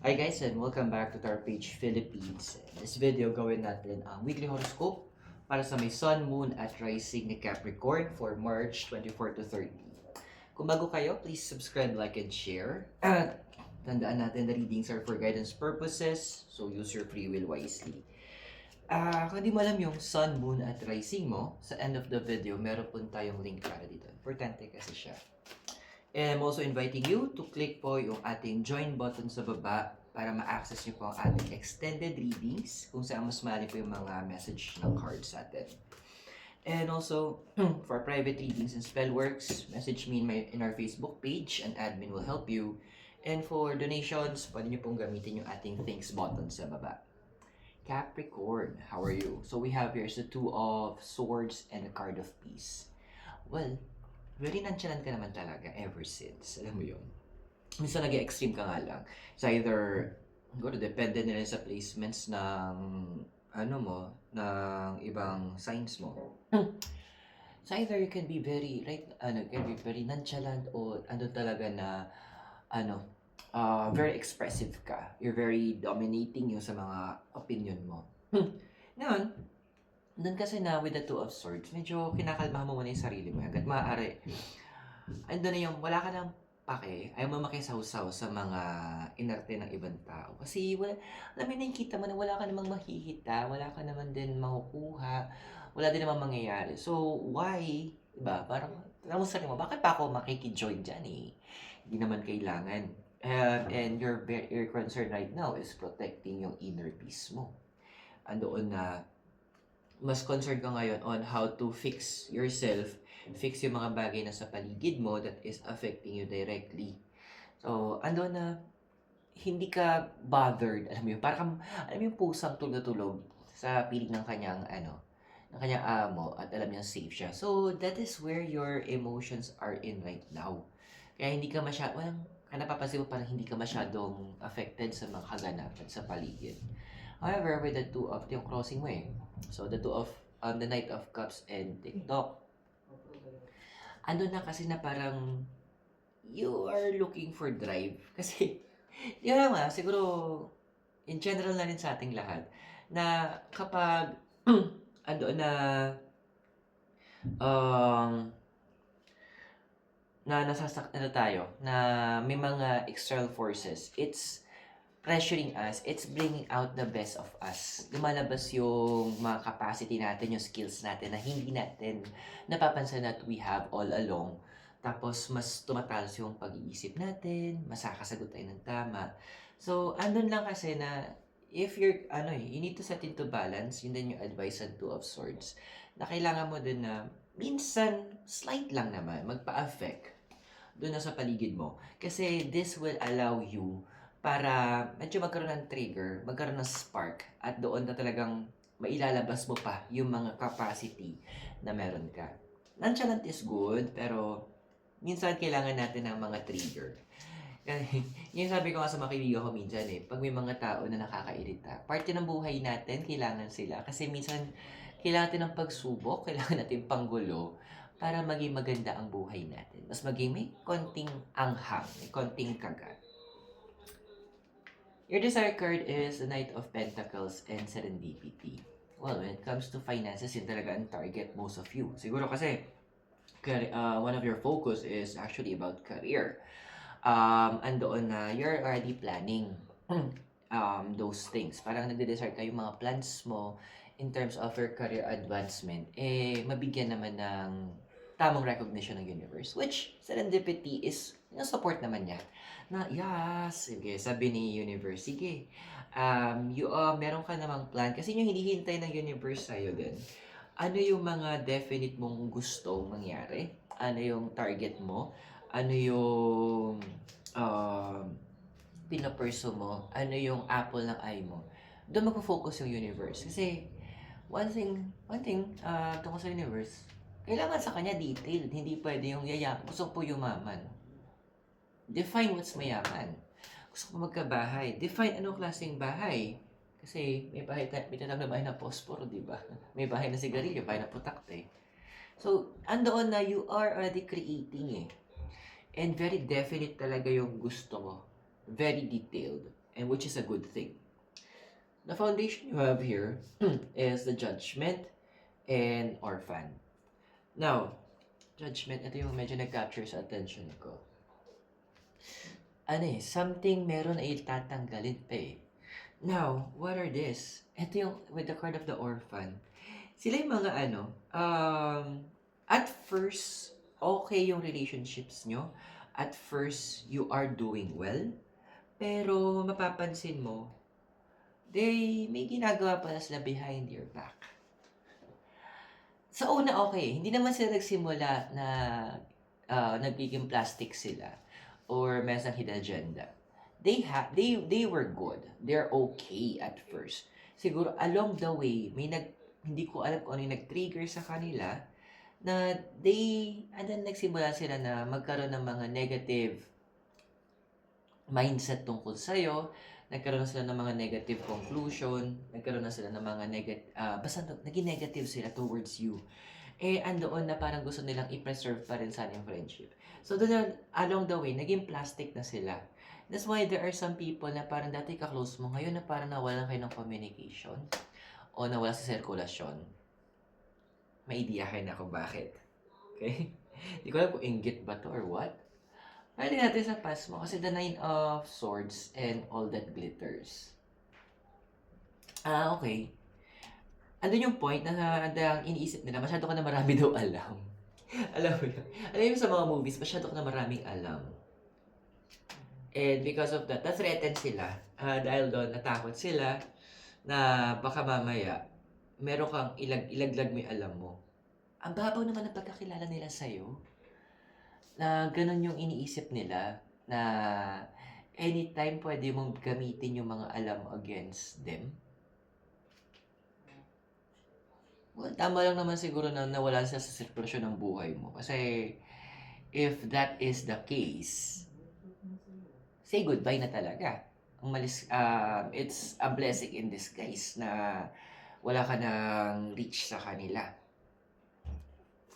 Hi guys and welcome back to our page Philippines. In this video, gawin natin ang weekly horoscope para sa may Sun, Moon at Rising ni Capricorn for March 24 to 30. Kung bago kayo, please subscribe, like, and share. At tandaan natin the readings are for guidance purposes, so use your free will wisely. Kung di mo alam yung Sun, Moon at Rising mo, sa end of the video, meron po tayong link para dito. Importante kasi siya. And I'm also inviting you to click po yung ating join button sa baba para ma-access nyo po ang ating extended readings kung saan mas mali po yung mga message ng cards sa atin. And also, for private readings and spell works, message me in our Facebook page and admin will help you. And for donations, pwede nyo pong gamitin yung ating thanks button sa baba. Capricorn, how are you? So we have here is the Two of Swords and the Card of Peace. Well, very nonchalant ka naman talaga ever since. Alam mo yun? Minsan nag-extreme ka nga lang. So either, siguro depende na rin sa placements ng, ng ibang signs mo. So either you can be very, can be very nonchalant o talaga na, very expressive ka. You're very dominating yung sa mga opinion mo. Ngayon, doon kasi na with the Two of Swords, medyo kinakalma mo muna yung sarili mo. Hanggat maaari, andun na yung wala ka nang pake, ayaw mo makisawsaw sa mga inarte ng ibang tao. Kasi wala, alam mo na yung kita mo na wala ka namang mahihita, wala ka naman din makukuha, wala din namang mangyayari. So, why? Diba? Parang, alam mo sa sarili mo, bakit pa ako makikijoin dyan eh? Hindi naman kailangan. And your concern right now is protecting yung inner peace mo. Andoon na mas concerned ka ngayon on how to fix yourself, fix yung mga bagay na sa paligid mo that is affecting you directly. So, ando na, hindi ka bothered, alam mo yun, parang, alam mo yung pusang tulog na tulog sa piling ng kanyang, ng kanyang amo at alam niya safe siya. So, that is where your emotions are in right now. Kaya hindi ka walang, napapansin mo parang hindi ka masyadong affected sa mga kaganapan sa paligid. However, with the two of, yung crossing mo eh. So, the two of, the Knight of Cups and TikTok. Ano na kasi na parang, you are looking for drive. Kasi, yun nga, siguro, in general na rin sa ating lahat, na kapag, ando na, na tayo, na may mga external forces, it's pressuring us, it's bringing out the best of us. Lumalabas yung mga capacity natin, yung skills natin na hindi natin napapansin that we have all along. Tapos, mas tumatalas yung pag-iisip natin, mas kakasagot tayo ng tama. So, andun lang kasi na, if you're, you need to set into balance, yun din yung advice sa Two of Swords, na kailangan mo din na, minsan, slight lang naman, magpa-affect doon na sa paligid mo. Kasi this will allow you para medyo magkaroon ng trigger, magkaroon ng spark, at doon na talagang mailalabas mo pa yung mga capacity na meron ka. Nonchalant is good, pero minsan kailangan natin ng mga trigger. Yung sabi ko nga sa mga kaibigan ko minsan pag may mga tao na nakakairita, parte ng buhay natin, kailangan sila. Kasi minsan, kailangan natin ng pagsubok, kailangan natin panggulo, para maging maganda ang buhay natin. Mas maging may konting anghang, may konting kagat. Your desire card is the Knight of Pentacles and Serendipity. Well, when it comes to finances, yun talaga ang target most of you. Siguro kasi, one of your focus is actually about career. Andoon na you're already planning those things. Parang nagde-desire kayo mga plans mo in terms of your career advancement, mabigyan naman ng tamang recognition ng universe. Which, serendipity is, support naman niya. Na, yes, sige, sabi ni universe, sige, meron ka namang plan. Kasi yung hinihintay ng universe sa'yo din. Ano yung mga definite mong gustong mangyari? Ano yung target mo? Ano yung pinaperso mo? Ano yung apple ng eye mo? Doon magpo-focus yung universe. Kasi, one thing, tungkol sa universe, kailangan sa kanya detailed. Hindi pwede yung gusto ko po yumaman. Define what's mayaman. Gusto ko magkabahay. Define anong klaseng bahay. Kasi may tinatawag na bahay na posporo, di ba? May bahay na sigarilyo, bahay na putakte. So, andoon na you are already creating And very definite talaga yung gusto mo. Very detailed. and which is a good thing. The foundation you have here is the Judgment and Orphan. Now, Judgment, ito yung medyo nag-capture sa attention ko. Something meron ay tatanggalin pa eh. Now, what are this? Ito yung with the card of the Orphan. Sila yung mga at first, okay yung relationships nyo. At first, you are doing well. Pero mapapansin mo, may ginagawa pala sila behind your back. Sa una, okay. Hindi naman sila nagsimula na nagiging plastic sila or may isang hidden agenda. They were good. They're okay at first. Siguro along the way, hindi ko alam kung ano yung nag-trigger sa kanila na nagsimula sila na magkaroon ng mga negative mindset tungkol sa'yo, nagkaroon na sila ng mga negative conclusion, nagkaroon na sila ng mga basta naging negative sila towards you. Andoon na parang gusto nilang i-preserve pa rin sana yung friendship. So, doon along the way, naging plastic na sila. That's why there are some people na parang dati ka-close mo, ngayon na parang nawalan kayo ng communication o nawala sa sirkulasyon. May idea kayo na kung bakit. Okay? Hindi ko alam kung inggit ba to or what. Pwede natin sa past mo kasi the 9 of Swords and all that glitters. Okay. Andun yung point na iniisip nila, masyado ka na marami daw alam. Alam mo yun? Alam mo sa mga movies, masyado ka na maraming alam. And because of that, na-threaten sila. Dahil doon, natakot sila na baka mamaya, meron kang ilaglag mo yung alam mo. Ang babaw naman ng pagkakilala nila sa'yo. Na ganun yung iniisip nila na anytime pwede mong gamitin yung mga alam mo against them. Well, tama lang naman siguro na nawala siya sa sirkulasyon ng buhay mo. Kasi if that is the case, say goodbye na talaga. It's a blessing in disguise na wala ka nang reach sa kanila.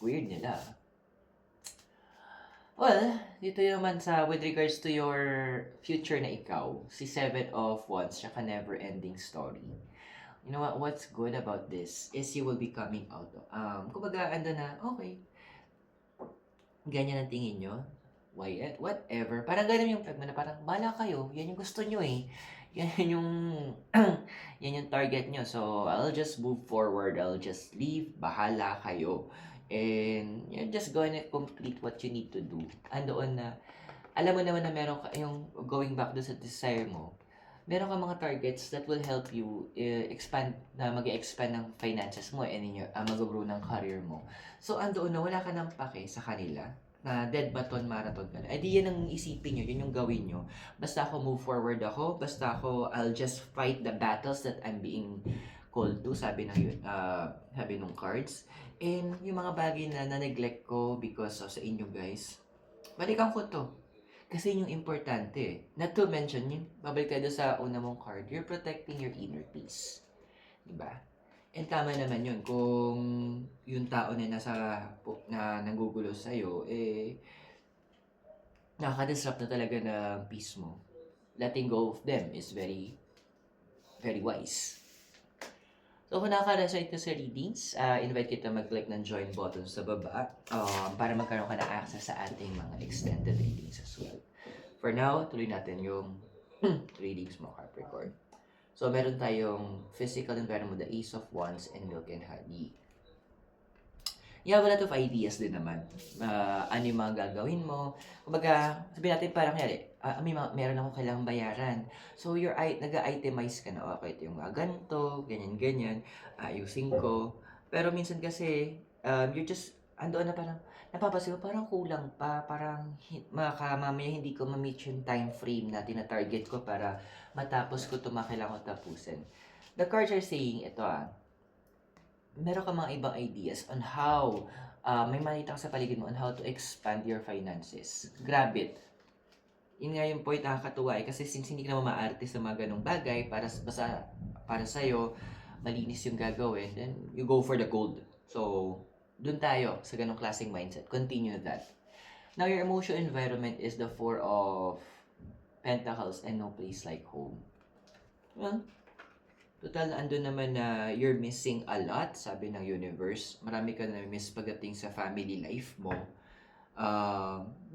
Weird nila. Well, dito naman with regards to your future na ikaw, si 7 of Wands, tsaka never-ending story. You know what, what's good about this is you will be coming out. Kumbaga, okay, ganyan ang tingin nyo, whatever. Parang ganun yung pag na parang, bala kayo, yan yung gusto nyo eh. Yan yung, yan yung target nyo. So, I'll just move forward, I'll just leave, bahala kayo. And you're just going to complete what you need to do. Andoon na, alam mo naman na meron ka, yung going back doon sa desire mo, meron ka mga targets that will help you mag-expand ng finances mo and mag-grow ng career mo. So, andoon na wala ka nang pake sa kanila, na dead button marathon ka na. Di yan ang isipin nyo, yun yung gawin nyo. Basta ako move forward ako, basta ako, I'll just fight the battles that I'm being called to, sabi nung cards. And yung mga bagay na na-neglect ko because of sa inyo guys, balikan ko to. Kasi yung importante. Not to mention, babalik tayo sa una mong card, you're protecting your inner peace. Diba? And tama naman yun. Kung yung tao na nanggugulo sa'yo, nakaka-disrupt na talaga ng peace mo. Letting go of them is very, very wise. So, kung nakaka-resonate ka sa readings, invite kita mag-click ng join button sa baba para magkaroon ka ng access sa ating mga extended readings as well. For now, tuloy natin yung readings mo, Capricorn. So, meron tayong physical environment, the Ace of Wands, and Milk and Honey. You have a lot of ideas din naman. Ano yung mga gagawin mo. Kumbaga, sabihin natin parang meron akong kailangang bayaran. So, nag-itemize ka na, okay, ito yung mga ganito, ganyan, ayusin ko. Pero minsan kasi, you're just, andoon na parang, napapasin mo, parang kulang pa, parang mamaya hindi ko ma-meet yung time frame na tina-target ko para matapos ko ito kailangan ko tapusin. The cards are saying, ito meron ka mga ibang ideas on how, may makita ka sa paligid mo on how to expand your finances. Grab it. Yun nga yung point nakakatuwa kasi since hindi ka naman maarte sa mga ganong bagay, para sa'yo, malinis yung gagawin, then you go for the gold. So, dun tayo sa ganong klaseng mindset. Continue that. Now, your emotional environment is the 4 of Pentacles and no place like home. Well, total, ando naman na you're missing a lot, sabi ng universe. Marami ka na miss pagdating sa family life mo.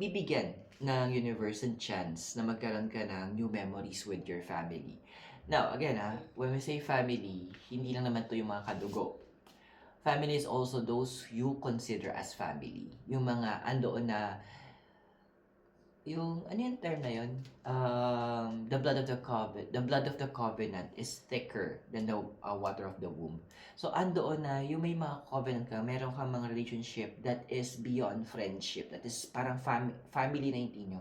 Bibigyan ng universe and chance na magkaroon ka ng new memories with your family. Now, again when we say family, hindi lang naman to yung mga kadugo. Family is also those you consider as family. Yung mga andoon na, yung, ano yung term na yun? The blood of the covenant is thicker than the water of the womb. So, andoon na, yung may mga covenant ka, meron kang mga relationship that is beyond friendship, that is parang family na yung nyo.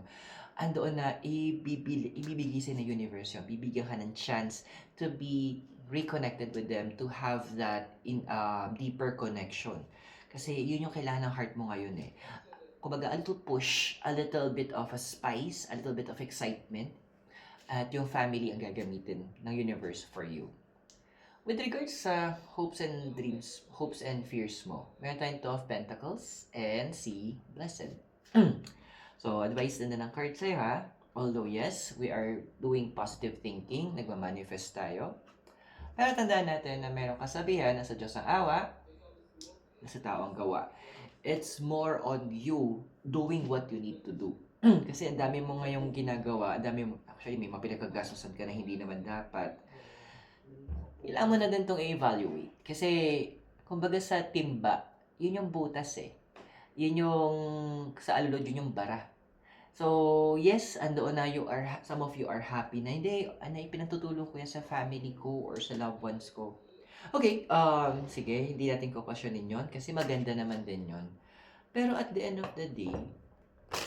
Andoon na, ibibigay sa ng universe yun, bibigyan ka ng chance to be reconnected with them, to have that in deeper connection. Kasi yun yung kailangan ng heart mo ngayon eh. Kumbaga, a little push, a little bit of a spice, a little bit of excitement, at yung family ang gagamitin ng universe for you. With regards sa hopes and dreams, hopes and fears mo, meron tayong Two of Pentacles and si Blessed. So, advice din na ng card sa'yo ha. Although yes, we are doing positive thinking, nagmamanifest tayo. Pero tandaan natin na merong kasabihan na sa Diyos ang awa, na sa tao ang gawa. It's more on you doing what you need to do. Kasi ang dami mo ngayong ginagawa, actually may mga pinagkagastusan ka na hindi naman dapat. Kailangan mo na din itong i-evaluate. Kasi, kumbaga sa timba, yun yung butas eh. Yun yung, sa alulod, yun yung bara. So, yes, andoon na some of you are happy na, hindi, ipinagtutulong ko yan sa family ko or sa loved ones ko. Okay, sige, hindi natin kukwestiyonin yun kasi maganda naman din yun. Pero at the end of the day,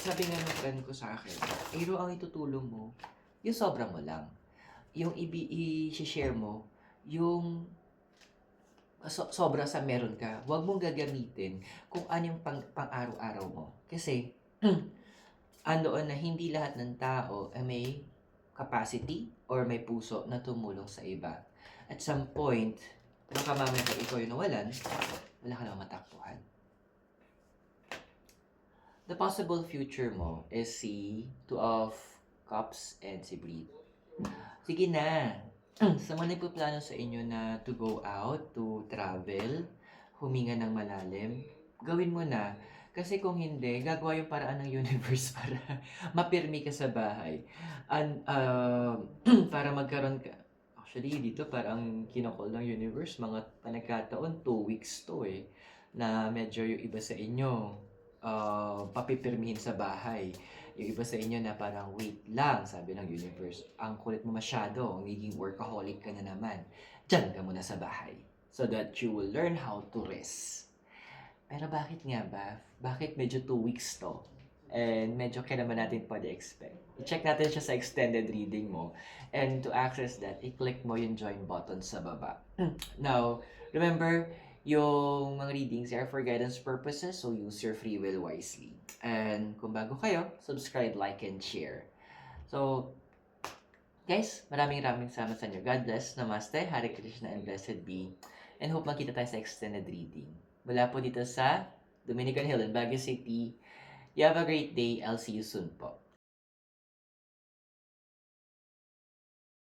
sabi nga ng friend ko sa akin, Iro, ang itutulong mo, yung sobra mo lang. Yung i-share mo, yung sobra sa meron ka. Huwag mong gagamitin kung ano yung pang-araw-araw mo. Kasi, andoon na hindi lahat ng tao ay may capacity or may puso na tumulong sa iba. At some point, baka mamaya ka ikaw yung nawalan, wala ka naman matakbuhan. The possible future mo is si Two of Cups and si Breed. Sige na. Sa mga nagpaplano sa inyo na to go out, to travel, huminga ng malalim, gawin mo na. Kasi kung hindi, gagawa yung paraan ng universe para mapirmi ka sa bahay. Para magkaroon ka. Actually, dito parang kinakol ng universe, mga panagkataon, 2 weeks to eh. Na medyo yung iba sa inyo, papipirmihin sa bahay. Yung iba sa inyo na parang wait lang, sabi ng universe. Ang kulit mo masyado, naging workaholic ka na naman. Diyan ka muna sa bahay. So that you will learn how to rest. Pero bakit nga ba? Bakit medyo 2 weeks to? And medyo kailan natin pwede expect. I-check natin siya sa extended reading mo. And to access that, i-click mo yung join button sa baba. Now, remember, yung mga readings are for guidance purposes, so use your free will wisely. And kung bago kayo, subscribe, like, and share. So, guys, maraming salamat sa inyo. God bless, Namaste, Hare Krishna, and blessed be. And hope makita tayo sa extended reading. Mula po dito sa Dominican Hill in Baguio City. You have a great day. I'll see you soon po.